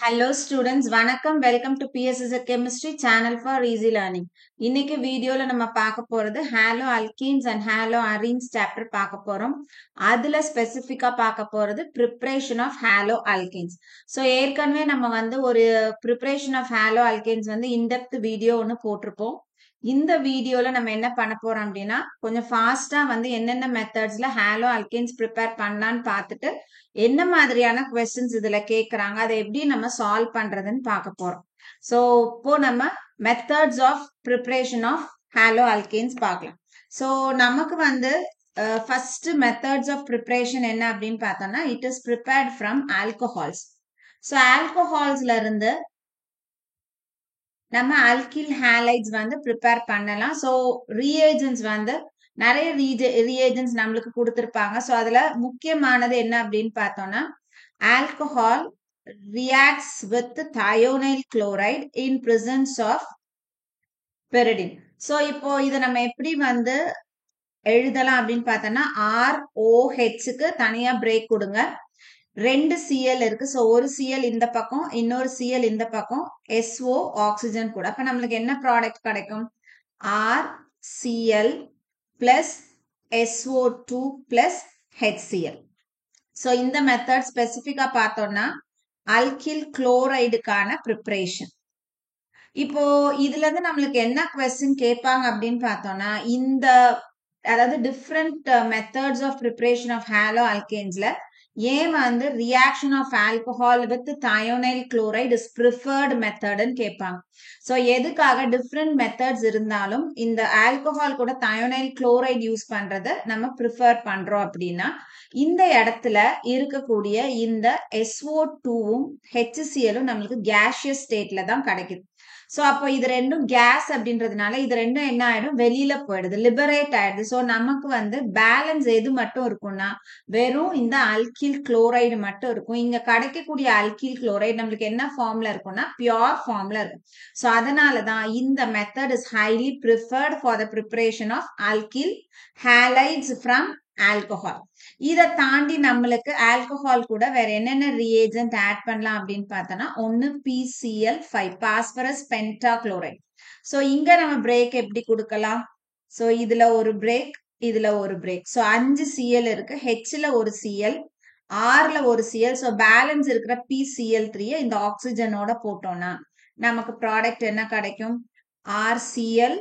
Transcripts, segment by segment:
Hello students, வணக்கம். Welcome to PSS Chemistry channel for easy learning. இன்னைக்கு வீடியோல நம்ம பார்க்க போறது haloalkanes and haloarenes chapter பார்க்க போறோம். அதுல ஸ்பெசிஃபிக்கா பார்க்க போறது preparation of haloalkanes. So ஏற்கனவே நம்ம ஒரு preparation of haloalkanes in-depth video ஒன்று போட்டிருப்போம். இந்த வீடியோல நம்ம என்ன பண்ண போறோம் அப்படின்னா கொஞ்சம் ஃபாஸ்டா என்னென்ன மெத்தட்ஸ்ல ஹாலோ அல்கீன்ஸ் ப்ரிப்பேர் பண்ணலான்னு பார்த்துட்டு என்ன மாதிரியான கொஸ்டின்ஸ் இதுல கேக்குறாங்க அதை எப்படி நம்ம சால்வ் பண்றதுன்னு பார்க்க போறோம். ஸோ இப்போ நம்ம methods of preparation of halo alkenes பார்க்கலாம். ஸோ நமக்கு ஃபர்ஸ்ட் மெத்தட்ஸ் ஆஃப் ப்ரிப்பரேஷன் என்ன அப்படின்னு பார்த்தோம்னா it is prepared from alcohols. So ஆல்கஹால்ஸ்ல இருந்து நம்ம அல்கில் ஹாலைட்ஸ் ப்ரிப்பேர் பண்ணலாம். ஸோ ரீஏஜென்ட்ஸ் நிறைய ரீஏஜென்ட்ஸ் நம்மளுக்கு கொடுத்துருப்பாங்க. ஸோ அதுல முக்கியமானது என்ன அப்படின்னு பார்த்தோம்னா alcohol reacts with thionyl chloride in presence of pyridine. So இப்போ இதை நம்ம எப்படி எழுதலாம் அப்படின்னு பார்த்தோம்னா ROHக்கு தனியா பிரேக் கொடுங்க. ரெண்டு சிஎல் இருக்கு. ஸோ ஒரு சிஎல் இந்த பக்கம் இன்னொரு சிஎல் இந்த பக்கம் SO ஆக்சிஜன் கூட. அப்ப நம்மளுக்கு என்ன ப்ராடக்ட் கிடைக்கும்? RCl plus SO2 plus HCl. So இந்த மெத்தட் ஸ்பெசிபிக்கா பார்த்தோம்னா அல்கில் குளோரைடுக்கான ப்ரிப்பரேஷன். இப்போ இதுல இருந்து நம்மளுக்கு என்ன கொஸ்டின் கேட்பாங்க அப்படின்னு பார்த்தோம்னா அதாவது different methods of preparation of halo அல்கேன்ஸ்ல ஏன் reaction of alcohol with thionyl chloride is preferred மெத்தட்னு கேட்பாங்க. ஸோ எதுக்காக டிஃப்ரெண்ட் மெத்தட்ஸ் இருந்தாலும் இந்த ஆல்கஹால் கூட தயோனைல் குளோரைடு யூஸ் பண்றதை நம்ம ப்ரிஃபர் பண்றோம் அப்படின்னா இந்த இடத்துல இருக்கக்கூடிய இந்த SO2வும் HClலும் நம்மளுக்கு கேஷியஸ் ஸ்டேட்ல தான் கிடைக்குது. ஸோ அப்போ இது ரெண்டும் கேஸ் அப்படின்றதுனால இது ரெண்டும் என்ன ஆயிடும்? வெளியில போயிடுது, லிபரேட் ஆயிடுது. ஸோ நமக்கு பேலன்ஸ் எது மட்டும் இருக்கும்னா வெறும் இந்த அல்கில் குளோரைடு மட்டும் இருக்கும். இங்க கிடைக்கக்கூடிய அல்கில் குளோரைடு நம்மளுக்கு என்ன ஃபார்ம்ல இருக்கும்னா பியோர் ஃபார்ம்ல இருக்கும். ஸோ அதனாலதான் இந்த method is highly preferred for the preparation of alkyl halides from alcohol. இதை தாண்டி நம்மளுக்கு ஆல்கஹால் கூட வேற என்னென்ன ரியேஜென்ட் ஆட் பண்ணலாம் அப்படின்னு பார்த்தோம்னா ஒன்னு PCl5 பாஸ்பரஸ் பென்டாக்ளோரைடு. ஸோ இங்க நம்ம பிரேக் எப்படி கொடுக்கலாம்? ஸோ இதுல ஒரு பிரேக், இதுல ஒரு பிரேக். ஸோ 5 Cl இருக்கு, Hல ஒரு Cl, Rல ஒரு Cl. ஸோ பேலன்ஸ் இருக்கிற PCl3 இந்த ஆக்சிஜனோட போட்டோம்னா நமக்கு ப்ராடக்ட் என்ன கிடைக்கும்? RCl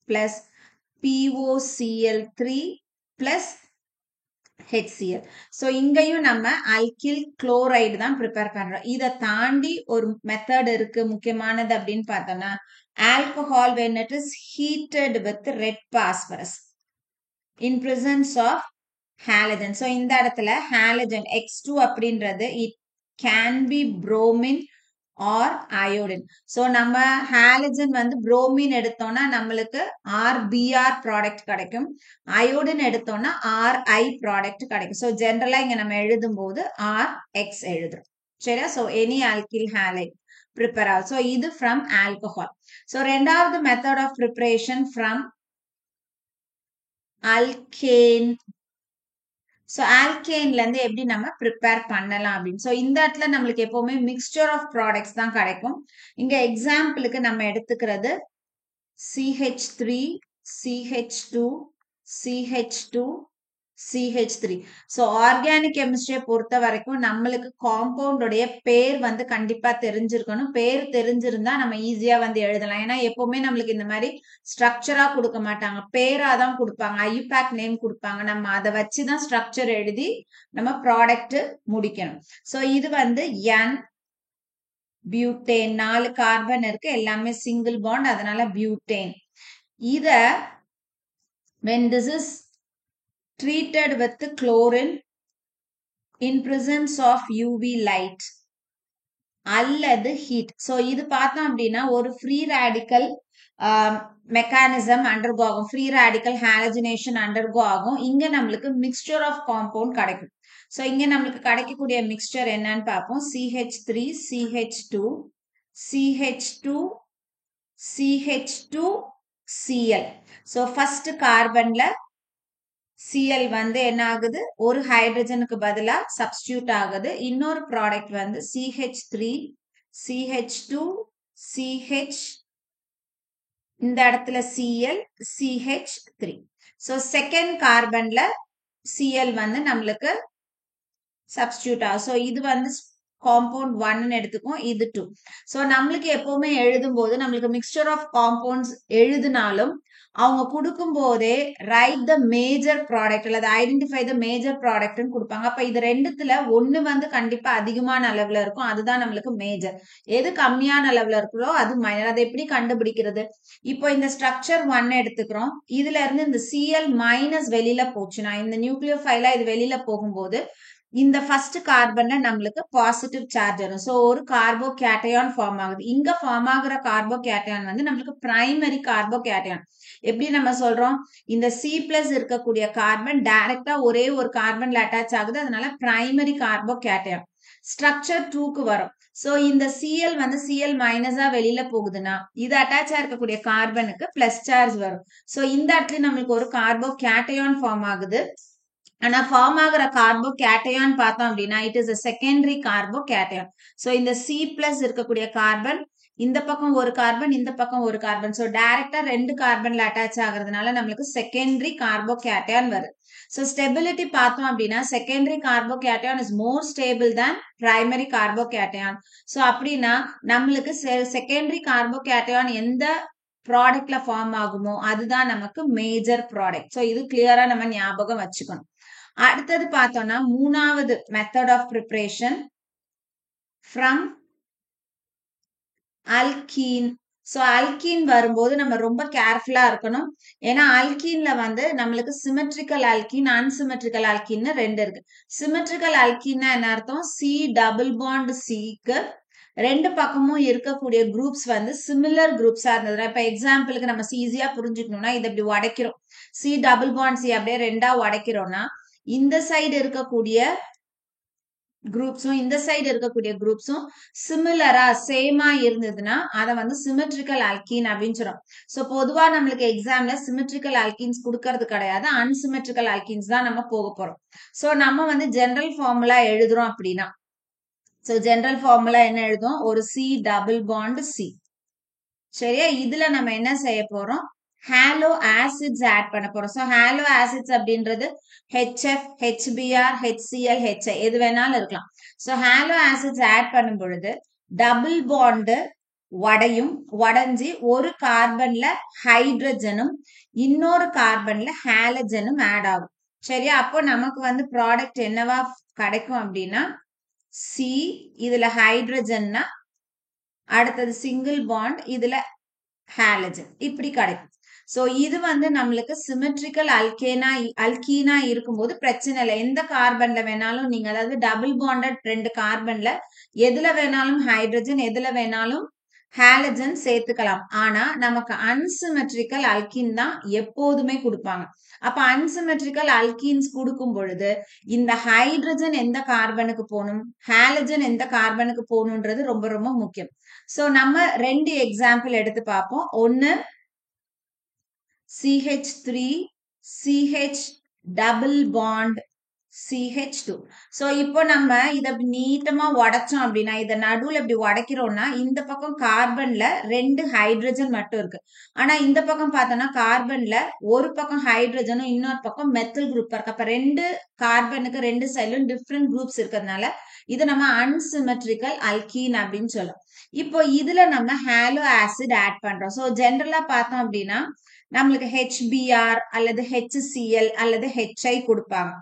plus POCl3 plus HCl. So இங்கேயும் நம்ம அல்கில் குளோரைடு தான் ப்ரிப்பேர் பண்றோம். இதை தாண்டி ஒரு மெத்தட் இருக்கு முக்கியமானது அப்படின்னு பார்த்தோம்னா alcohol when it is heated with red phosphorus in presence of halogen. So இந்த இடத்துல halogen X2 அப்படின்றது it can be bromine or iodine. So நம்ம ஹாலஜன் புரோமின் எடுத்தோம்னா நம்மளுக்கு RBr ப்ராடக்ட் கிடைக்கும், அயோடின் எடுத்தோம்னா RI ப்ராடக்ட் கிடைக்கும். ஸோ ஜென்ரலா இங்க நம்ம எழுதும் போது RX எழுதுறோம். சரியா? So any alkyl halide prepare ஆகும். ஸோ இது ஃப்ரம் ஆல்கஹால். ஸோ ரெண்டாவது method of preparation from alkane. So ஆல்கேன்ல இருந்து எப்படி நம்ம ப்ரிப்பேர் பண்ணலாம் அப்படின்னு. ஸோ இந்த இடத்துல நம்மளுக்கு எப்பவுமே மிக்சர் ஆஃப் ப்ராடக்ட்ஸ் தான் கிடைக்கும். இங்க எக்ஸாம்பிளுக்கு நம்ம எடுத்துக்கிறது CH3 CH2 CH2 CH3. So organic கெமிஸ்ட்ரியை பொறுத்த வரைக்கும் நம்மளுக்கு காம்பவுண்டோடைய பேர் கண்டிப்பா தெரிஞ்சிருக்கணும். பேர் தெரிஞ்சிருந்தா நம்ம ஈஸியா எழுதலாம். ஏன்னா எப்பவுமே நம்மளுக்கு இந்த மாதிரி ஸ்ட்ரக்சரா கொடுக்க மாட்டாங்க, பேரா தான் கொடுப்பாங்க, ஐயூபேக் நேம் கொடுப்பாங்க. நம்ம அதை வச்சுதான் ஸ்ட்ரக்சர் எழுதி நம்ம ப்ராடக்ட் முடிக்கணும். ஸோ இது N பியூட்டேன், 4 கார்பன் இருக்கு, எல்லாமே சிங்கிள் பாண்ட், அதனால பியூட்டேன். இத when this is treated with chlorine in presence of UV light அல்லது heat. ஸோ இது பார்த்தோம் அப்படின்னா ஒரு ஃப்ரீ ரேடிக்கல் மெக்கானிசம் அண்டர்கோ ஆகும், ஃப்ரீ ரேடிக்கல் ஹாலஜினேஷன் அண்டர்கோ ஆகும். இங்க நம்மளுக்கு மிக்சர் ஆஃப் காம்பவுண்ட் கிடைக்கும். ஸோ இங்க நம்மளுக்கு கிடைக்கக்கூடிய மிக்சர் என்னன்னு பார்ப்போம். CH3 CH2 CH2 CH2 Cl. So first கார்பன்ல Cl வந்து என்ன ஆகுது ஒரு ஹைட்ரஜனுக்கு பதிலா சப்ஸ்டிடியூட் ஆகுது இன்னொரு ப்ராடக்ட் வந்து CH3 CH2 CH இந்த இடத்துல Cl CH3 so செகண்ட் கார்பன்ல Cl வந்து நம்மளுக்கு சப்ஸ்டிடியூட் ஆகும் so இது வந்து காம்பவுண்ட் 1 எடுத்துக்கும் இது 2 so நம்மளுக்கு எப்பவுமே எழுதும் போது நம்மளுக்கு மிக்சர் ஆஃப் காம்பவுண்ட்ஸ் எழுதினாலும் அவங்க கொடுக்கும் போதே ரைட் த மேஜர் ப்ராடக்ட் அல்லது ஐடென்டிஃபை த மேஜர் ப்ராடக்ட்னு கொடுப்பாங்க அப்ப இது ரெண்டுத்துல ஒண்ணு வந்து கண்டிப்பா அதிகமான அளவுல இருக்கும் அதுதான் நம்மளுக்கு மேஜர் எது கம்மியான அளவுல இருக்குதோ அது மைனர் அதை எப்படி கண்டுபிடிக்கிறது இப்போ இந்த ஸ்ட்ரக்சர் 1 எடுத்துக்கிறோம் இதுல இருந்து இந்த Cl மைனஸ் வெளியில போச்சுன்னா இந்த நியூக்ளியோஃபைலா இது வெளியில போகும்போது இந்த ஃபர்ஸ்ட் கார்பன்ல நம்மளுக்கு பாசிட்டிவ் சார்ஜ் வரும் சோ ஒரு கார்போ கேட்டையான் ஃபார்ம் ஆகுது இங்க ஃபார்ம் ஆகுற கார்போ கேட்டையான் வந்து நம்மளுக்கு பிரைமரி கார்போ கேட்டையான் எப்படி நம்ம சொல்றோம் இந்த C+ இருக்கக்கூடிய கார்பன் டைரக்டா ஒரே ஒரு கார்பன்ல அட்டாச் ஆகுது அதனால பிரைமரி கார்போ கேட்டையான் ஸ்ட்ரக்சர் 2க்கு வரும் சோ இந்த Cl வந்து Cl மைனஸா வெளியில போகுதுன்னா இது அட்டாச் இருக்கக்கூடிய கார்பனுக்கு பிளஸ் சார்ஜ் வரும் சோ இந்த இடத்துல நம்மளுக்கு ஒரு கார்போ கேட்டையான் ஃபார்ம் ஆகுது ஆனா ஃபார்ம் ஆகுற கார்போ கேட்டையான் பார்த்தோம் அப்படின்னா it is a secondary carbocation so இந்த C+ இருக்கக்கூடிய கார்பன் இந்த பக்கம் ஒரு கார்பன் இந்த பக்கம் ஒரு கார்பன் சோ டைரக்டா ரெண்டு கார்பன்ல அட்டாச் ஆகுறதுனால நம்மளுக்கு செகண்டரி கார்போ கேட்டையான் வருது சோ ஸ்டெபிலிட்டி பார்த்தோம் அப்படின்னா secondary carbocation is more stable than primary carbocation so அப்படின்னா நம்மளுக்கு செகண்டரி கார்போ கேட்டையான் எந்த ப்ராடக்ட்ல ஃபார்ம் ஆகுமோ அதுதான் நமக்கு மேஜர் ப்ராடக்ட் சோ இது கிளியரா நம்ம ஞாபகம் வச்சுக்கணும் அடுத்தது பார்த்தோம்னா மூணாவது method of preparation from alkene so alkene வரும்போது நம்ம ரொம்ப கேர்ஃபுல்லா இருக்கணும் ஏன்னா அல்கீன்ல வந்து நம்மளுக்கு சிமெட்ரிக்கல் அல்கீன் அன்சிமெட்ரிக்கல் அல்கீன்னு ரெண்டு இருக்கு சிமெட்ரிக்கல் அல்கீன்னா என்ன அர்த்தம் C டபுள் பாண்ட் Cக்கு ரெண்டு பக்கமும் இருக்கக்கூடிய குரூப்ஸ் வந்து சிமிலர் குரூப்ஸா இருந்தது இப்ப எக்ஸாம்பிளுக்கு நம்ம ஈஸியா புரிஞ்சுக்கணும்னா இதை இப்படி உடைக்கிறோம் C டபுள் பாண்ட் C அப்படியே ரெண்டா உடைக்கிறோம்னா இந்த சைடு இருக்கக்கூடிய குரூப்ஸும் இந்த சைடு இருக்கக்கூடிய குரூப்ஸும் சிமிலரா சேமா இருந்ததுன்னா அதை வந்து சிமெட்ரிக்கல் அல்கீன் அப்படின்னு சொல்றோம் சோ பொதுவா நம்மளுக்கு எக்ஸாம்ல சிமெட்ரிக்கல் அல்கீன்ஸ் கொடுக்கறது கிடையாது அன்சிமெட்ரிக்கல் அல்கீன்ஸ் தான் நம்ம போக போறோம் சோ நம்ம வந்து ஜெனரல் ஃபார்முலா எழுதுறோம் அப்படின்னா சோ ஜெனரல் ஃபார்முலா என்ன எழுதும் ஒரு C டபுள் பாண்ட் C சரியா இதுல நம்ம என்ன செய்ய போறோம் ஹாலோ ஆசிட்ஸ் ஆட் பண்ண போறோம் சோ ஹாலோ ஆசிட்ஸ் அப்படின்றது HF HBr HCl HI எது வேணாலும் இருக்கலாம் சோ ஹாலோ ஆசிட்ஸ் ஆட் பண்ணும் பொழுது டபுள் பாண்ட் உடைஞ்சு ஒரு கார்பன்ல ஹைட்ரஜனும் இன்னொரு கார்பன்ல ஹாலஜனும் ஆட் ஆகும் சரியா அப்போ நமக்கு வந்து ப்ராடக்ட் என்னவா கிடைக்கும் அப்படின்னா C இதுல ஹைட்ரஜன்னா அடுத்தது சிங்கிள் பாண்ட் இதுல ஹாலஜன் இப்படி கிடைக்கும் சோ இது வந்து நம்மளுக்கு சிமெட்ரிக்கல் அல்கீனா இருக்கும்போது பிரச்சனை இல்லை எந்த கார்பன்ல வேணாலும் நீங்க அதாவது டபுள் பாண்டட் ரெண்டு கார்பன்ல எதுல வேணாலும் ஹைட்ரஜன் எதுல வேணாலும் ஹாலஜன் சேர்த்துக்கலாம் ஆனா நமக்கு அன்சிமெட்ரிக்கல் அல்கீன் தான் எப்போதுமே கொடுப்பாங்க அப்ப அன்சிமெட்ரிக்கல் அல்கீன்ஸ் கொடுக்கும் பொழுது இந்த ஹைட்ரஜன் எந்த கார்பனுக்கு போகணும் ஹாலஜன் எந்த கார்பனுக்கு போகணும்ன்றது ரொம்ப ரொம்ப முக்கியம் சோ நம்ம ரெண்டு எக்ஸாம்பிள் எடுத்து பார்ப்போம் ஒன்னு CH3 CH double bond CH2 so இப்போ நம்ம இத நீட்டமா உடைச்சோம் அப்படின்னா இத நடுவுல இப்படி உடைக்கிறோம்னா இந்த பக்கம் கார்பன்ல ரெண்டு ஹைட்ரஜன் மட்டும் இருக்கு ஆனா இந்த பக்கம் பார்த்தோம்னா கார்பன்ல ஒரு பக்கம் ஹைட்ரஜனும் இன்னொரு பக்கம் மெத்தில் குரூப் இருக்கு அப்ப ரெண்டு கார்பனுக்கு ரெண்டு சைடும் டிஃப்ரெண்ட் குரூப்ஸ் இருக்கிறதுனால இது நம்ம அன்சிமெட்ரிக்கல் அல்கீன் அப்படின்னு சொல்லுவோம் இப்போ இதுல நம்ம ஹாலோ ஆசிட் ஆட் பண்றோம் சோ ஜெனரலா பார்த்தோம் அப்படின்னா நம்மளுக்கு HBr அல்லது HCl அல்லது HI கொடுப்பாங்க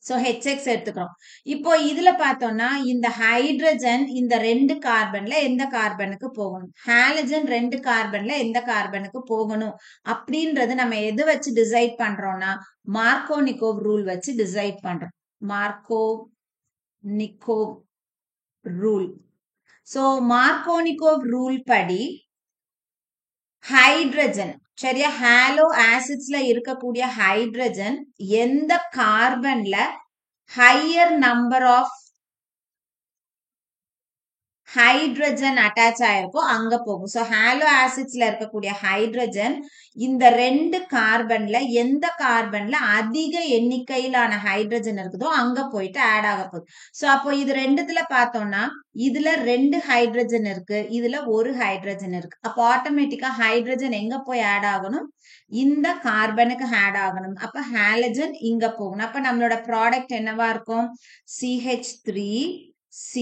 சோ HX எடுத்துக்கிறோம் இப்போ இதுல பார்த்தோம்னா இந்த ஹைட்ரஜன் இந்த ரெண்டு கார்பன்ல எந்த கார்பனுக்கு போகணும் ஹாலஜன் ரெண்டு கார்பன்ல எந்த கார்பனுக்கு போகணும் அப்படின்றது நம்ம எது வச்சு டிசைட் பண்றோம்னா மார்கோனிகோவ் ரூல் வச்சு டிசைட் பண்றோம் Markovnikov rule so Markovnikov rule படி ஹைட்ரஜன் சரியா ஹாலோ ஆசிட்ஸ்ல இருக்கக்கூடிய ஹைட்ரஜன் எந்த கார்பன்ல higher number of hydrogen attach ஆயிருக்கும் அங்க போகும். ஸோ ஹாலோ ஆசிட்ஸ்ல இருக்கக்கூடிய ஹைட்ரஜன் இந்த 2 கார்பன்ல எந்த கார்பன்ல அதிக எண்ணிக்கையிலான ஹைட்ரஜன் இருக்குதோ அங்க போயிட்டு ஆட் ஆக போகுது. ஸோ அப்போ இது ரெண்டுத்துல பார்த்தோம்னா இதுல 2 ஹைட்ரஜன் இருக்கு, இதுல 1 ஹைட்ரஜன் இருக்கு. அப்போ ஆட்டோமேட்டிக்கா ஹைட்ரஜன் எங்க போய் ஆட் ஆகணும், இந்த கார்பனுக்கு ஆட் ஆகணும். அப்ப ஹாலஜன் இங்க போகணும். அப்ப நம்மளோட ப்ராடக்ட் என்னவா இருக்கும், CH3C.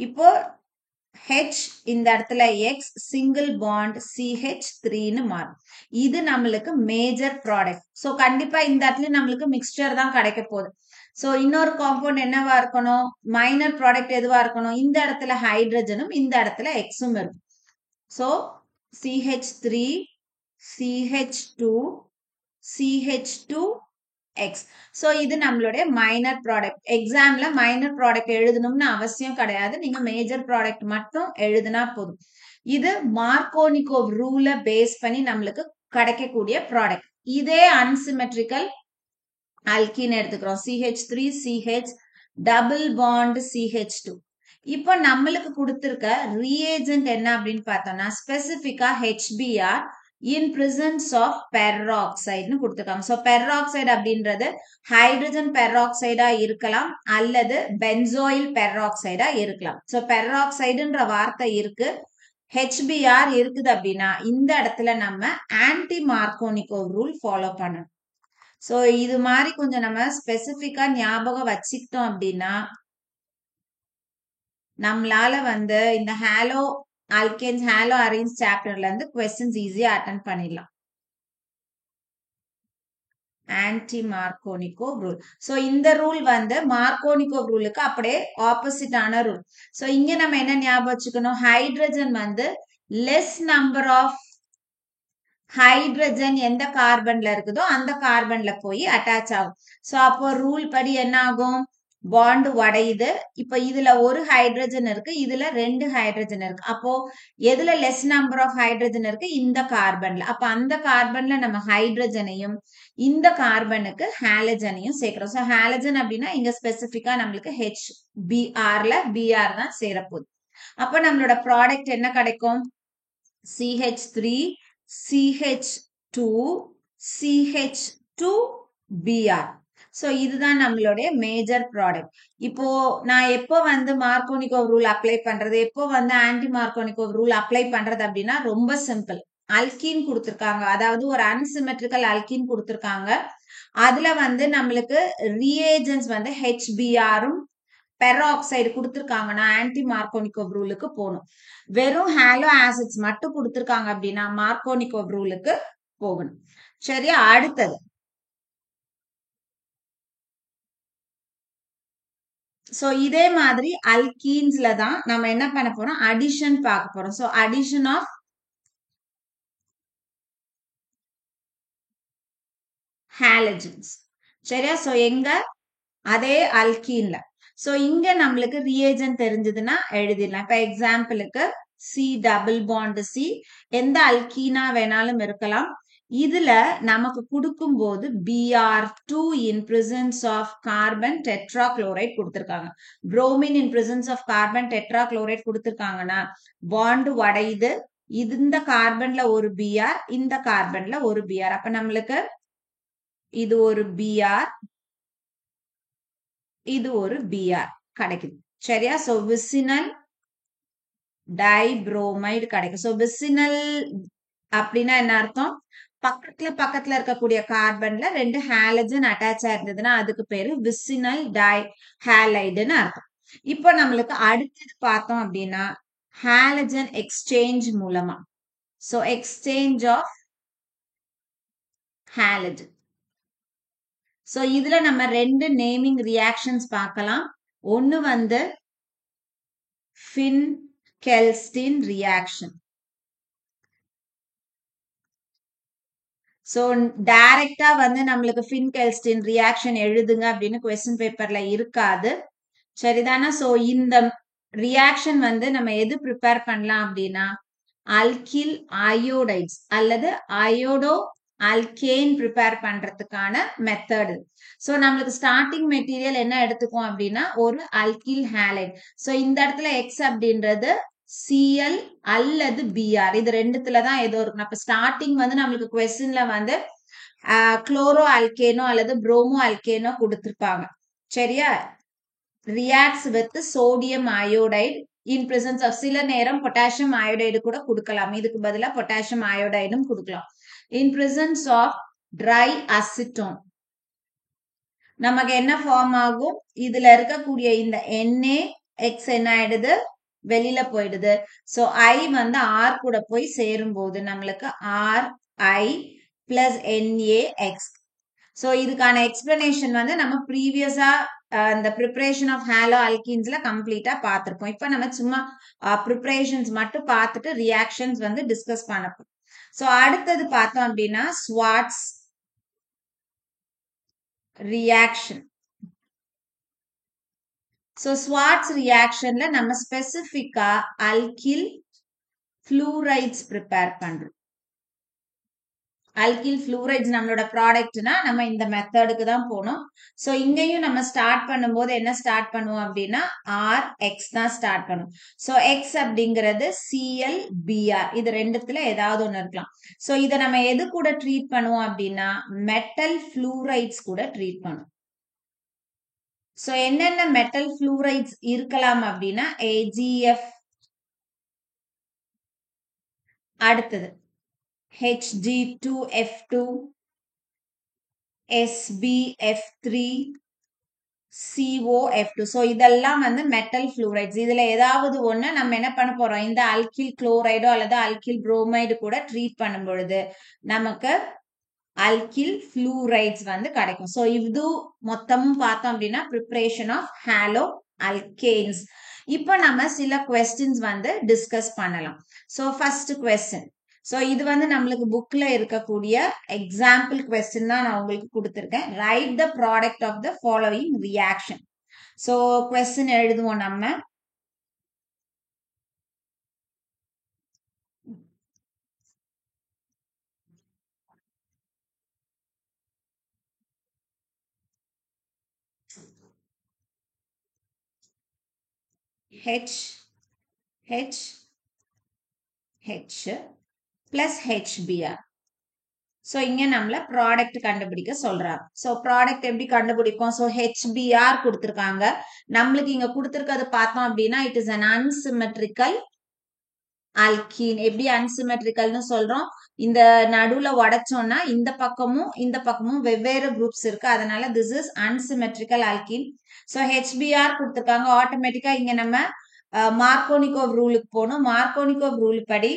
இப்போ H இந்த இடத்துல X சிங்கிள் பாண்ட் CH3ன்னு மாறும். இது நம்மளுக்கு மேஜர் ப்ராடக்ட். ஸோ கண்டிப்பா இந்த இடத்துல நம்மளுக்கு மிக்சர் தான் கிடைக்க போகுது. ஸோ இன்னொரு காம்பவுண்ட் என்னவா இருக்கணும், மைனர் ப்ராடக்ட் எதுவா இருக்கணும், இந்த இடத்துல ஹைட்ரஜனும் இந்த இடத்துல எக்ஸும் இருக்கும். So CH3 CH2 CH2 X. So இது நம்மளுடைய மைனர் ப்ராடக்ட். எக்ஸாம்ல மைனர் ப்ராடக்ட் எழுதணும்னு அவசியம் கிடையாது, நீங்க மேஜர் ப்ராடக்ட் மட்டும் எழுதுனா போதும். இது மார்கோனிகோவ் ரூல பேஸ் பண்ணி நம்மளுக்கு கிடைக்கக்கூடிய ப்ராடக்ட். இதே அன்சிமெட்ரிக்கல் அல்கீன் எடுத்துக்கிறோம், CH3 CH double bond CH2. இப்போ நம்மளுக்கு கொடுத்திருக்க ரியேஜென்ட் என்ன அப்படின்னு பார்த்தோம்னா ஸ்பெசிபிக்கா HBr in presence of peroxide கொடுத்திருக்காங்க. ஸோ பெராக்சைடு அப்படின்றது ஹைட்ரஜன் பெராக்சைடா இருக்கலாம் அல்லது பென்சோயில் பெராக்சைடா இருக்கலாம். ஸோ பெராக்சைடுன்ற வார்த்தை இருக்கு, HBr இருக்குது அப்படின்னா இந்த இடத்துல நம்ம ஆன்டி மார்கோனிகோவ் ரூல் ஃபாலோ பண்ணணும். ஸோ இது மாதிரி கொஞ்சம் நம்ம ஸ்பெசிபிக்கா ஞாபகம் வச்சுக்கிட்டோம் அப்படின்னா நம்மளால வந்து இந்த ஹாலோ ஆல்கேன்ஸ் ஹாலோ அரேஞ்ச் சாப்டர்ல இருந்து क्वेश्चंस ஈஸியா அட்டெண்ட் பண்ணிடலாம். Anti Markovnikov rule. சோ இந்த ரூல் வந்து மார்கோனிகோவ் ரூலுக்கு அப்படியே ஆப்போசிட் ஆன ரூல். சோ இங்க நம்ம என்ன ஞாபகம் வச்சுக்கணும், ஹைட்ரஜன் வந்து லெஸ் நம்பர் ஆஃப் ஹைட்ரஜன் எந்த கார்பன்ல இருக்குதோ அந்த கார்பன்ல போய் அட்டாச் ஆகும். சோ அப்போ ரூல் படி என்ன ஆகும், பாண்ட் உடையுது. இப்ப இதுல ஒரு ஹைட்ரஜன் இருக்கு, இதுல 2 ஹைட்ரஜன் இருக்கு. அப்போ எதுல லெஸ் நம்பர் ஆஃப் ஹைட்ரஜன் இருக்கு, இந்த கார்பன்ல. அப்ப அந்த கார்பன்ல நம்ம ஹைட்ரஜனையும் இந்த கார்பனுக்கு ஹாலஜனையும் சேர்க்கிறோம். ஸோ ஹாலஜன் அப்படின்னா இங்க ஸ்பெசிபிக்கா நம்மளுக்கு HBrல Br தான் சேரப்போகுது. அப்ப நம்மளோட ப்ராடக்ட் என்ன கிடைக்கும், CH3 CH2 CH2Br. சோ இதுதான் நம்மளுடைய மேஜர் ப்ராடக்ட். இப்போ நான் எப்போ வந்து மார்கோனிகோவ் ரூல் அப்ளை பண்றது, எப்போ வந்து ஆன்டி மார்கோனிகோவ் ரூல் அப்ளை பண்றது அப்படின்னா ரொம்ப சிம்பிள். அல்கீன் கொடுத்திருக்காங்க, அதாவது ஒரு அன்சிமெட்ரிக்கல் அல்கீன் கொடுத்திருக்காங்க. அதுல வந்து நம்மளுக்கு ரியேஜன்ஸ் வந்து HBrம் பெராக்சைடு கொடுத்திருக்காங்கன்னா ஆன்டி மார்கோனிகோவ் ரூலுக்கு போகணும். வெறும் ஹாலோ ஆசிட்ஸ் மட்டும் கொடுத்திருக்காங்க அப்படின்னா மார்கோனிகோவ் ரூலுக்கு போகணும். சரியா, அடுத்தது சோ இதே மாதிரி அல்கீன்ஸ்ல தான் நம்ம என்ன பண்ண போறோம், அடிஷன் பார்க்க போறோம். So addition of halogens. சரியா, சோ எங்க அதே அல்கீன்ல. சோ இங்க நம்மளுக்கு ரியேஜன் தெரிஞ்சதுன்னா எழுதிடலாம். இப்ப எக்ஸாம்பிளுக்கு C டபுள் பாண்ட் C எந்த அல்கீனா வேணாலும் இருக்கலாம். இதுல நமக்கு கொடுக்கும் போது Br2 in presence of carbon tetrachloride கொடுத்திருக்காங்க. bromine in presence of carbon tetrachloride கொடுத்திருக்காங்கன்னா பாண்ட் உடையுது. இந்த கார்பன்ல ஒரு Br, இந்த கார்பன்ல ஒரு Br. அப்ப நம்மளுக்கு இது ஒரு Br, இது ஒரு Br கிடைக்குது. சரியா, சோ விசினல் டைப்ரோமைடு கிடைக்கும். சோ விசினல் அப்படின்னா என்ன அர்த்தம், பக்கத்துல இருக்கக்கூடிய கார்பன்ல 2 ஹாலஜன் அட்டாச் ஆயிருந்ததுன்னா அதுக்கு பேரு விசினல் டை ஹாலைடுன்னு அர்த்தம். இப்போ நம்மளுக்கு அடுத்தது பார்த்தோம் அப்படின்னா ஹாலஜன் எக்ஸ்சேஞ்ச் மூலமா. So exchange of halogen. So இதுல நம்ம 2 நேமிங் ரியாக்ஷன்ஸ் பார்க்கலாம். ஒன்னு வந்து ஃபின்-கெல்ஸ்டின் ரியாக்ஷன். சோ டைரக்டா வந்து நம்மளுக்கு ஃபின்-கெல்ஸ்டின் ரியாக்ஷன் எழுதுங்க அப்படின்னு क्वेश्चन பேப்பர்ல இருக்காது. சரிதானா, சோ இந்த ரியாக்ஷன் வந்து நம்ம எது ப்ரிப்பேர் பண்ணலாம் அப்படின்னா அல்கில் அயோடைட்ஸ் அல்லது அயோடோ அல்கேன் ப்ரிப்பேர் பண்றதுக்கான மெத்தட். ஸோ நம்மளுக்கு ஸ்டார்டிங் மெட்டீரியல் என்ன எடுத்துக்கும் அப்படின்னா ஒரு அல்கில் ஹேலைட். ஸோ இந்த இடத்துல எக்ஸ் அப்படின்றது சிஎல் அல்லது பிஆர், இது ரெண்டுத்துல தான் ஏதோ இருக்கும். அப்ப ஸ்டார்டிங் வந்து நம்மளுக்கு கொஸ்டின்ல வந்து குளோரோ அல்கேனோ அல்லது புரோமோ அல்கேனோ கொடுத்திருப்பாங்க. சரியா? Reacts with sodium iodide in presence of, சில நேரம் பொட்டாசியம் அயோடைடு கூட கொடுக்கலாம், இதுக்கு பதிலாக பொட்டாசியம் அயோடைடும் கொடுக்கலாம். In presence of dry acetone நமக்கு என்ன ஃபார்ம் ஆகும், இதுல இருக்கக்கூடிய இந்த NaX என்ன ஆயிடுது, வெளியில போயிடுது. ஸோ I வந்து R கூட போய் சேரும் போது நம்மளுக்கு RI பிளஸ் NaX. ஸோ இதுக்கான எக்ஸ்பிளனேஷன் வந்து நம்ம ப்ரீவியஸா இந்த ப்ரிப்பரேஷன் ஆஃப் ஹாலோ அல்கீன்ஸ்ல கம்ப்ளீட்டா பார்த்திருப்போம். இப்போ நம்ம சும்மா ப்ரிப்பரேஷன்ஸ் மட்டும் பார்த்துட்டு ரியாக்ஷன்ஸ் வந்து டிஸ்கஸ் பண்ணப்போம். ஸோ அடுத்தது பார்த்தோம் அப்படின்னா ஸ்வார்ட்ஸ் ரியாக்ஷன். ஸோ ஸ்வார்ட்ஸ் ரியாக்ஷன்ல நம்ம ஸ்பெசிஃபிக்கா அல்கில் ஃப்ளூரைட்ஸ் ப்ரிப்பேர் பண்றோம். அல்கில் ஃப்ளூரைட்ஸ் நம்மளோட ப்ராடக்ட்னா நம்ம இந்த மெத்தடுக்கு தான் போனோம். ஸோ இங்கேயும் நம்ம ஸ்டார்ட் பண்ணும்போது என்ன ஸ்டார்ட் பண்ணுவோம் அப்படின்னா RX தான் ஸ்டார்ட் பண்ணுவோம். ஸோ எக்ஸ் அப்படிங்கிறது ClBr, இது ரெண்டுத்துல ஏதாவது ஒன்று இருக்கலாம். ஸோ இதை நம்ம எது கூட ட்ரீட் பண்ணுவோம் அப்படின்னா மெட்டல் ஃப்ளூரைட்ஸ் கூட ட்ரீட் பண்ணுவோம். ஸோ என்னென்ன மெட்டல் ஃப்ளூரைட்ஸ் இருக்கலாம் அப்படின்னா AgF, அடுத்தது Hg2F2, SbF3, COF2. ஸோ இதெல்லாம் வந்து மெட்டல் ஃப்ளூரைட்ஸ். இதுல ஏதாவது ஒண்ணு நம்ம என்ன பண்ண போறோம், இந்த அல்கில் குளோரைடோ அல்லது அல்கில் புரோமைடு கூட ட்ரீட் பண்ணும் பொழுது நமக்கு அல்கில் ஃப்ளூரைட்ஸ் வந்து கிடைக்கும். ஸோ இது மொத்தமும் பார்த்தோம் அப்படின்னா ப்ரிப்பரேஷன் ஆஃப் ஹாலோ அல்கேன்ஸ். இப்போ நம்ம சில கொஸ்டின்ஸ் வந்து டிஸ்கஸ் பண்ணலாம். ஸோ ஃபர்ஸ்ட் கொஸ்டின், ஸோ இது வந்து நம்மளுக்கு புக்ல இருக்கக்கூடிய எக்ஸாம்பிள் கொஸ்டின் தான் நான் உங்களுக்கு கொடுத்துருக்கேன். Write the product of the following reaction. So question எழுதுவோம் நம்ம. H plus HBr. ஸோ இங்க நம்மள ப்ராடக்ட் கண்டுபிடிக்க சொல்றாங்க. ஸோ ப்ராடக்ட் எப்படி கண்டுபிடிப்போம், ஸோ HBr கொடுத்துருக்காங்க. நம்மளுக்கு இங்க கொடுத்துருக்கிறது பார்த்தோம் அப்படின்னா it is an unsymmetrical alkene. எப்படி அன்சிமெட்ரிக்கல்னு சொல்றோம், இந்த நடுவுல உடைச்சோம்னா இந்த பக்கமும் வெவ்வேறு குரூப்ஸ் இருக்கு, அதனால this is unsymmetrical alkene. So HBr கொடுத்துருக்காங்க. ஆட்டோமேட்டிக்கா இங்க நம்ம மார்கோனிகோவ் ரூலுக்கு போகணும். மார்கோனிகோவ் ரூல் படி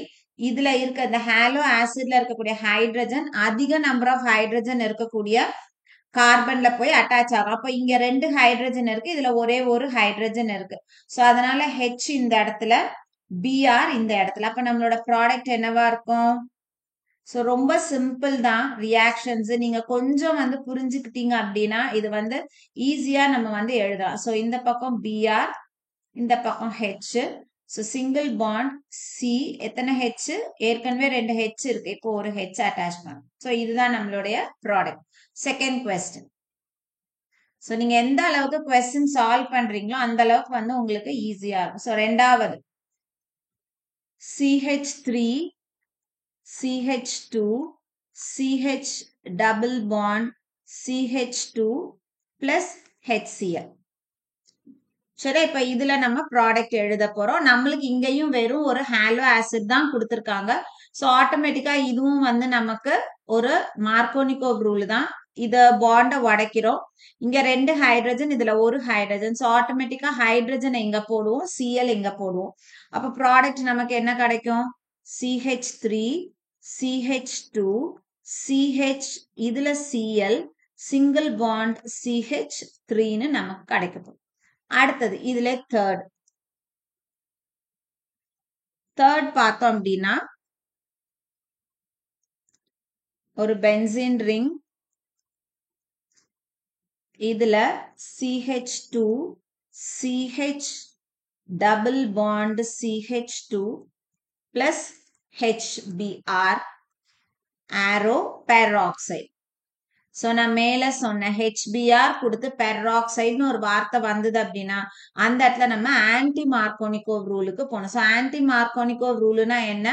இதுல இருக்க இந்த ஹாலோ ஆசிட்ல இருக்கக்கூடிய ஹைட்ரஜன் அதிக நம்பர் ஆஃப் ஹைட்ரஜன் இருக்கக்கூடிய கார்பன்ல போய் அட்டாச் ஆகும். அப்ப இங்க 2 ஹைட்ரஜன் இருக்கு, இதுல ஒரே ஒரு ஹைட்ரஜன் இருக்கு. ஸோ அதனால H இந்த இடத்துல, Br இந்த இடத்துல. அப்ப நம்மளோட ப்ராடக்ட் என்னவா இருக்கும்? ஸோ ரொம்ப சிம்பிள் தான் ரியாக்ஷன்ஸ். நீங்க கொஞ்சம் வந்து புரிஞ்சுக்கிட்டீங்க அப்படின்னா இது வந்து ஈஸியா நம்ம வந்து எழுதலாம். ஸோ இந்த பக்கம் Br, இந்த பக்கம் H. So single bond C, எத்தனை H, ஏற்கனவே 2 H இருக்கு, இப்போ ஒரு H அட்டாச் பண்ணும். ஸோ இதுதான் நம்மளுடைய ப்ராடக்ட். Second question. ஸோ நீங்க எந்த அளவுக்கு கொஸ்டின் சால்வ் பண்றீங்களோ அந்த அளவுக்கு வந்து உங்களுக்கு ஈஸியா இருக்கும். ஸோ ரெண்டாவது CH3, CH2, CH double bond CH2 plus HCl. சரி, இப்ப இதுல நம்ம ப்ராடக்ட் எழுத போறோம். நம்மளுக்கு இங்கேயும் வெறும் ஒரு ஹாலோ ஆசிட் தான் கொடுத்துருக்காங்க. ஸோ ஆட்டோமேட்டிக்கா இதுவும் வந்து நமக்கு ஒரு மார்கோனிகோவ் ரூல் தான். இத பாண்ட உடைக்கிறோம். இங்க 2 ஹைட்ரஜன், இதுல ஒரு ஹைட்ரஜன். ஸோ ஆட்டோமேட்டிக்கா ஹைட்ரஜன் எங்க போடுவோம், Cl எங்க போடுவோம். அப்ப ப்ராடக்ட் நமக்கு என்ன கிடைக்கும், CH3, CH2, CH, இதுல Cl, சிங்கிள் பாண்ட் CH3ன்னு நமக்கு கிடைக்கும். அடுத்தது இதுல தேர்ட் பார்த்தோம் அப்படின்னா ஒரு பென்சீன் ரிங், இதுல CH2, CH double bond CH2 plus HBr. arrow peroxide. So நான் மேல சொன்ன HBr கொடுத்து பெராக்சைடுன்னு ஒரு வார்த்தை வந்தது அப்படின்னா அந்த இடத்துல நம்ம ஆன்டி மார்கோனிகோவ் ரூலுக்கு போனோம். ஸோ ஆன்டி மார்கோனிகோவ் ரூலுனா என்ன?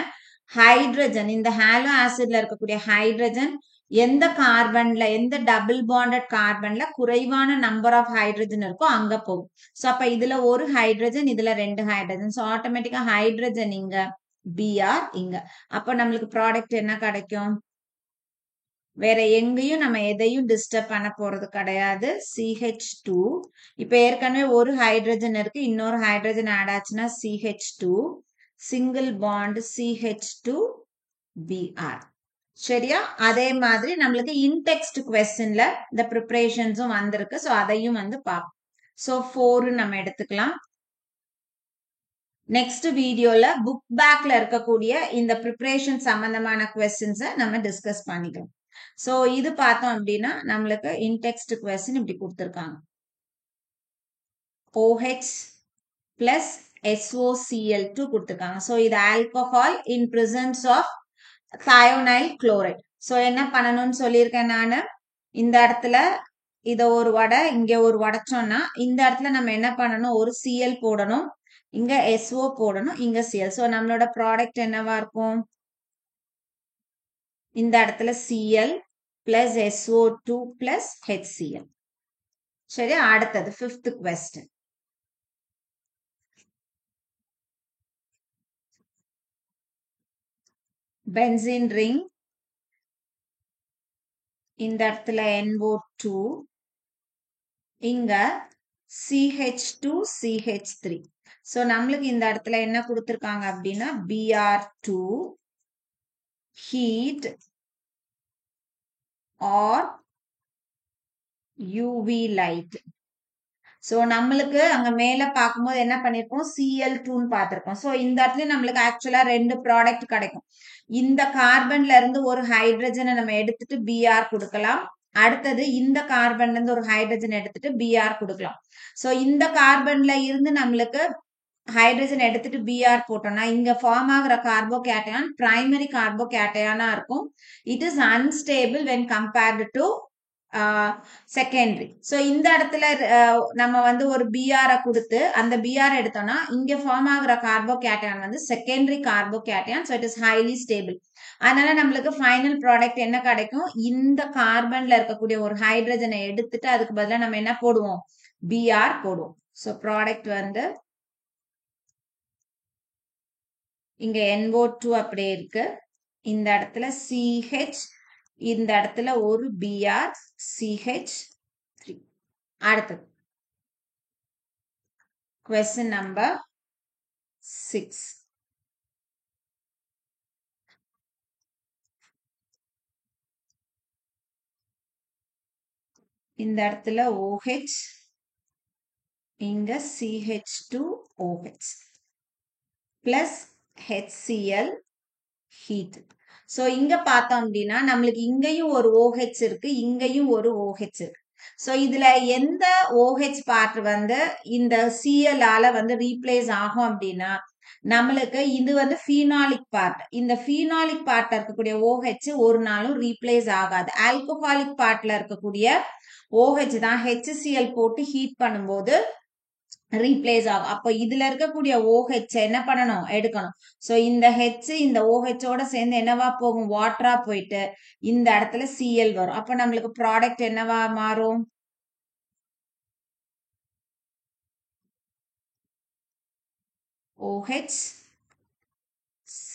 ஹைட்ரஜன், இந்த ஹாலோ ஆசிட்ல இருக்கக்கூடிய ஹைட்ரஜன் எந்த கார்பன்ல, எந்த டபுள் பாண்டட் கார்பன்ல குறைவான நம்பர் ஆஃப் ஹைட்ரஜன் இருக்கோ அங்க போகும். ஸோ அப்ப இதுல ஒரு ஹைட்ரஜன், இதுல 2 ஹைட்ரஜன். ஸோ ஆட்டோமேட்டிக்கா ஹைட்ரஜன் இங்க, Br இங்க. அப்ப நம்மளுக்கு ப்ராடக்ட் என்ன கிடைக்கும்? வேற எங்கேயும் நம்ம எதையும் டிஸ்டர்ப் பண்ண போறது கிடையாது. CH2. இப்ப ஏற்கனவே ஒரு ஹைட்ரஜன் இருக்கு, இன்னொரு ஹைட்ரஜன் ஆட் ஆச்சுன்னா CH2, single bond CH2 Br. சரியா? அதே மாதிரி நம்மளுக்கு இன்டெக்ஸ்ட் கொஸ்டின்ல இந்த ப்ரிப்பரேஷன்ஸும் வந்திருக்கு. ஸோ அதையும் வந்து பார்ப்போம். ஸோ 4 நம்ம எடுத்துக்கலாம். நெக்ஸ்ட் வீடியோல புக் பேக்ல இருக்கக்கூடிய இந்த ப்ரிப்பரேஷன் சம்பந்தமான கொஸ்டின்ஸை நம்ம டிஸ்கஸ் பண்ணிக்கலாம். சோ இது பார்த்தோம் அப்படின்னா நம்மளுக்கு இன்டெக்ஸ்ட் கொஸ்டின் இப்படி கொடுத்திருக்காங்க. OH plus SOCl2 கொடுத்திருக்காங்க. சோ இது alcohol in presence of thionyl chloride. So என்ன பண்ணணும்னு சொல்லியிருக்கேன் நானு, இந்த இடத்துல இத ஒரு வடை, இங்க ஒரு வடைச்சோம்னா இந்த இடத்துல நம்ம என்ன பண்ணணும், ஒரு Cl போடணும், இங்க SO போடணும், இங்க Cl. சோ நம்மளோட ப்ராடக்ட் என்னவா இருக்கும்? இந்த இடத்துல Cl plus SO2 plus HCl. சரி, அடுத்தது 5th question. பென்சீன் ரிங், இந்த இடத்துல NO2, இங்க CH2 CH3. சோ நம்மளுக்கு இந்த இடத்துல என்ன கொடுத்திருக்காங்க அப்படின்னா Br2 heat or UV light. So நம்மளுக்கு அங்க மேல பார்க்கும்போது என்ன பண்ணிருக்கோம், Cl2ன்னு பார்த்திருக்கோம். சோ இந்த இடத்துல நம்மளுக்கு ஆக்சுவலா 2 ப்ராடக்ட் கிடைக்கும். இந்த கார்பன்ல இருந்து ஒரு ஹைட்ரஜனை நம்ம எடுத்துட்டு Br கொடுக்கலாம். அடுத்தது இந்த கார்பன்ல இருந்து ஒரு ஹைட்ரஜன் எடுத்துட்டு Br கொடுக்கலாம். சோ இந்த கார்பன்ல இருந்து நம்மளுக்கு ஹைட்ரஜன் எடுத்துட்டு Br போட்டோம்னா இங்க ஃபார்ம் ஆகுற கார்போகேட்டையான் பிரைமரி கார்போகேட்டையானா இருக்கும். It is unstable when compared to secondary. So இந்த இடத்துல நம்ம வந்து ஒரு Br கொடுத்து அந்த Br எடுத்தோம்னா இங்க ஃபார்ம் ஆகுற கார்போகேட்டையான் வந்து secondary கார்போகேட்டையான். So it is highly stable. அதனால நம்மளுக்கு ஃபைனல் ப்ராடக்ட் என்ன கிடைக்கும், இந்த கார்பன்ல இருக்கக்கூடிய ஒரு ஹைட்ரஜனை எடுத்துட்டு அதுக்கு பதிலா நம்ம என்ன போடுவோம், Br போடுவோம். சோ ப்ராடக்ட் வந்து இங்க NO2 அப்படியே இருக்கு, இந்த இடத்துல CH, இந்த இடத்துல ஒரு Br CH3. அடுத்தது question number 6. இந்த இடத்துல OH, இங்க CH2OH plus HCl heat. So இங்க பார்த்தோம் அப்படின்னா நம்மளுக்கு இங்கேயும் ஒரு OH இருக்கு, இங்கேயும் ஒரு OH இருக்கு. சோ இதுல எந்த OH பார்ட் வந்து இந்த Cl ஆல வந்து ரீப்ளேஸ் ஆகும் அப்படின்னா நம்மளுக்கு இது வந்து ஃபீனாலிக் பார்ட். இந்த ஃபீனாலிக் பார்ட்ல இருக்கக்கூடிய OH ஒரு நாளும் ரீப்ளேஸ் ஆகாது. ஆல்கஹாலிக் பார்ட்ல இருக்கக்கூடிய OH தான் HCl போட்டு ஹீட் பண்ணும்போது ரீப்ளேஸ் ஆகும். அப்போ இதுல இருக்கக்கூடிய OH என்ன பண்ணணும், எடுக்கணும். சோ இந்த H இந்த OH ஓட சேர்ந்து என்னவா போகும், வாட்டரா போயிட்டு இந்த இடத்துல Cl வரும். அப்ப நம்மளுக்கு ப்ராடக்ட் என்னவா மாறும், OH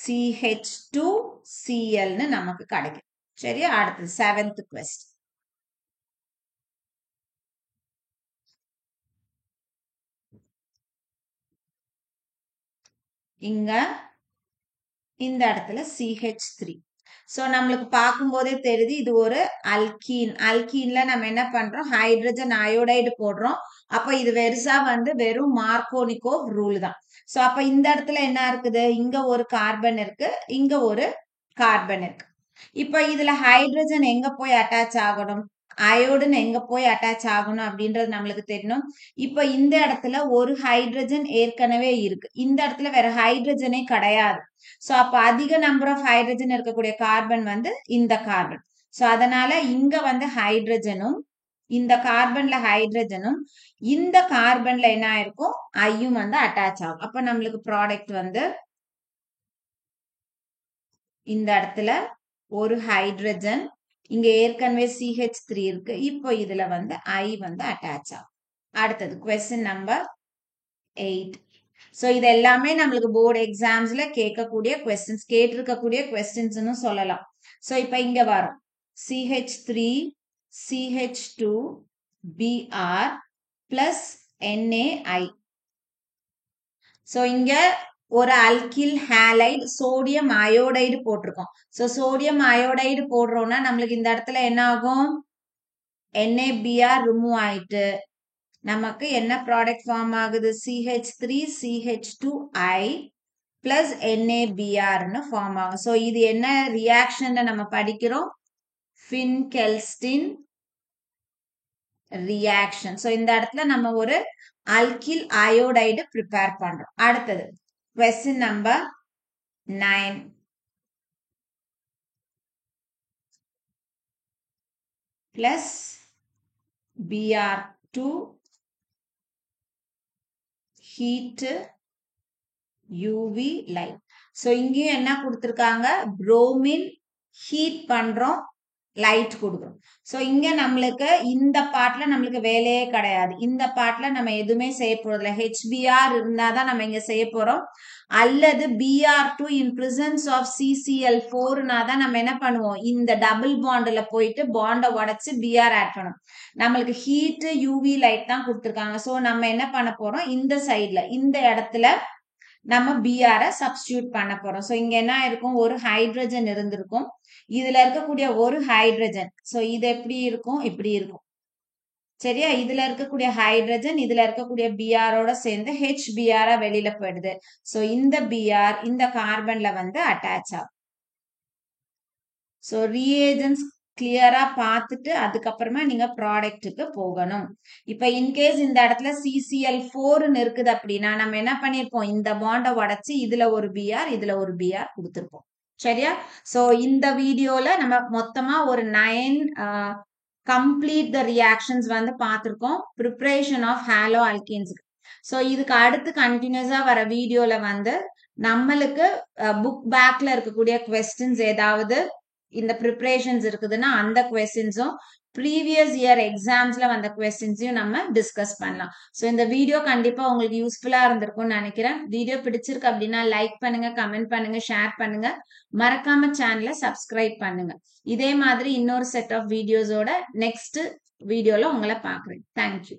CH2Cl ன்னு நமக்கு கிடைக்கும். சரியா? அடுத்து 7th question. இங்க இந்த இடத்துல CH3. சோ நம்மளுக்கு பார்க்கும்போதே தெரியுது இது ஒரு அல்கீன். அல்கீன்ல நம்ம என்ன பண்றோம், ஹைட்ரஜன் அயோடைடு போடுறோம். அப்ப இது வெறுசா வந்து வெறும் மார்கோனிகோவ் ரூல் தான். சோ அப்ப இந்த இடத்துல என்ன இருக்குது, இங்க ஒரு கார்பன் இருக்கு, இங்க ஒரு கார்பன் இருக்கு. இப்ப இதுல ஹைட்ரஜன் எங்க போய் அட்டாச் ஆகணும், அயோடின் எங்க போய் அட்டாச் ஆகணும் அப்படின்றது நம்மளுக்கு தெரியணும். இப்ப இந்த இடத்துல ஒரு ஹைட்ரஜன் ஏற்கனவே இருக்கு, இந்த இடத்துல வேற ஹைட்ரஜனே கிடையாது. சோ அப்ப அதிக நம்பர் ஆஃப் ஹைட்ரஜன் இருக்கக்கூடிய கார்பன் வந்து இந்த கார்பன். சோ அதனால இங்க வந்து ஹைட்ரஜனும் இந்த கார்பன்ல ஹைட்ரஜனும் இந்த கார்பன்ல என்ன ஆயிருக்கும், ஐயும் வந்து அட்டாச் ஆகும். அப்ப நம்மளுக்கு ப்ராடக்ட் வந்து இந்த இடத்துல ஒரு ஹைட்ரஜன், இங்க ஏற்கனவே CH3 இருக்கு, இப்போ இதுல வந்து I வந்து அட்டாச் ஆகும். அடுத்தது क्वेश्चन நம்பர் 8. சோ இது எல்லாமே நம்மளுக்கு போர்டு எக்ஸாம்ஸ்ல கேட்கக்கூடிய क्वेश्चंस, கேட்டிருக்கக்கூடிய क्वेश्चंस्னு சொல்லலாம். சோ இப்போ இங்க வரும் CH3 CH2 Br plus NaI. So இங்க ஒரு அல்கில் ஹாலைடு சோடியம் அயோடைடு போட்டிருக்கோம். சோ சோடியம் அயோடைடு போடுறோம்னா நம்மளுக்கு இந்த இடத்துல என்ன ஆகும், NaBr ரிமூவ் ஆயிட்டு நமக்கு என்ன ப்ராடக்ட் ஃபார்ம் ஆகுது, CH3 CH2I plus NaBr ன்னு ஃபார்ம் ஆகும். சோ இது என்ன ரியாக்ஷன் நம்ம படிக்கிறோம், ஃபின்கெல்ஸ்டின் ரியாக்ஷன். சோ இந்த இடத்துல நம்ம ஒரு அல்கில் அயோடைடு ப்ரிப்பேர் பண்றோம். அடுத்தது question number 9. plus Br2 heat UV light. so இங்கேயும் என்ன கொடுத்திருக்காங்க, bromine heat பண்றோம், லைட் கொடுக்குறோம். சோ இங்க நம்மளுக்கு இந்த பார்ட்ல நம்மளுக்கு வேலையே கிடையாது, இந்த பார்ட்ல நம்ம எதுவுமே செய்ய போறதில்ல. HBr இருந்தாதான் நம்ம இங்க செய்ய போறோம், அல்லது Br2 in presence of CCl4 தான் நம்ம என்ன பண்ணுவோம், இந்த டபுள் பாண்ட்ல போயிட்டு பாண்ட உடைச்சு Br ஆட் பண்ணும். நம்மளுக்கு ஹீட் UV லைட் தான் கொடுத்திருக்காங்க. சோ நம்ம என்ன பண்ண போறோம், இந்த சைட்ல இந்த இடத்துல நம்ம Br சப்ஸ்டிடியூட் பண்ண போறோம். சோ இங்க என்ன இருக்கும், ஒரு ஹைட்ரஜன் இருந்திருக்கும், இதுல இருக்கக்கூடிய ஒரு ஹைட்ரஜன், சோ இது எப்படி இருக்கும், இப்படி இருக்கும் சரியா. இதுல இருக்கக்கூடிய ஹைட்ரஜன் இதுல இருக்கக்கூடிய Br-ஓட சேர்ந்து HBr வெளியில போயிடுது. சோ இந்த Br இந்த கார்பன்ல வந்து அட்டாச் ஆகும். சோ ரீஏஜன்ஸ் கிளியரா பார்த்துட்டு அதுக்கப்புறமா நீங்க ப்ராடக்ட்டுக்கு போகணும். இப்ப இன்கேஸ் இந்த இடத்துல CCl4 இருக்குது அப்படின்னா நம்ம என்ன பண்ணிருப்போம், இந்த பாண்ட உடைச்சு இதுல ஒரு Br இதுல ஒரு Br கொடுத்திருப்போம் சரியா. சோ இந்த வீடியோல நம்ம மொத்தமா ஒரு 9 complete the reactions வந்து பார்த்திருக்கோம், preparation of halo alkenes. So இதுக்கு அடுத்து கண்டினியூஸா வர வீடியோல வந்து நம்மளுக்கு புக் பேக்ல இருக்கக்கூடிய questions ஏதாவது இந்த ப்ரிப்பரேஷன்ஸ் இருக்குதுன்னா அந்த கொஸ்டின்ஸும் ப்ரீவியஸ் இயர் எக்ஸாம்ஸ்ல வந்த கொஸ்டின்ஸையும் நம்ம டிஸ்கஸ் பண்ணலாம். ஸோ இந்த வீடியோ கண்டிப்பா உங்களுக்கு யூஸ்ஃபுல்லா இருந்திருக்கும்னு நினைக்கிறேன். வீடியோ பிடிச்சிருக்கு அப்படின்னா லைக் பண்ணுங்க, கமெண்ட் பண்ணுங்க, ஷேர் பண்ணுங்க, மறக்காம சேனலை சப்ஸ்கிரைப் பண்ணுங்க. இதே மாதிரி இன்னொரு செட் ஆஃப் வீடியோஸோட நெக்ஸ்ட் வீடியோல உங்களை பார்க்குறேன். தேங்க்யூ.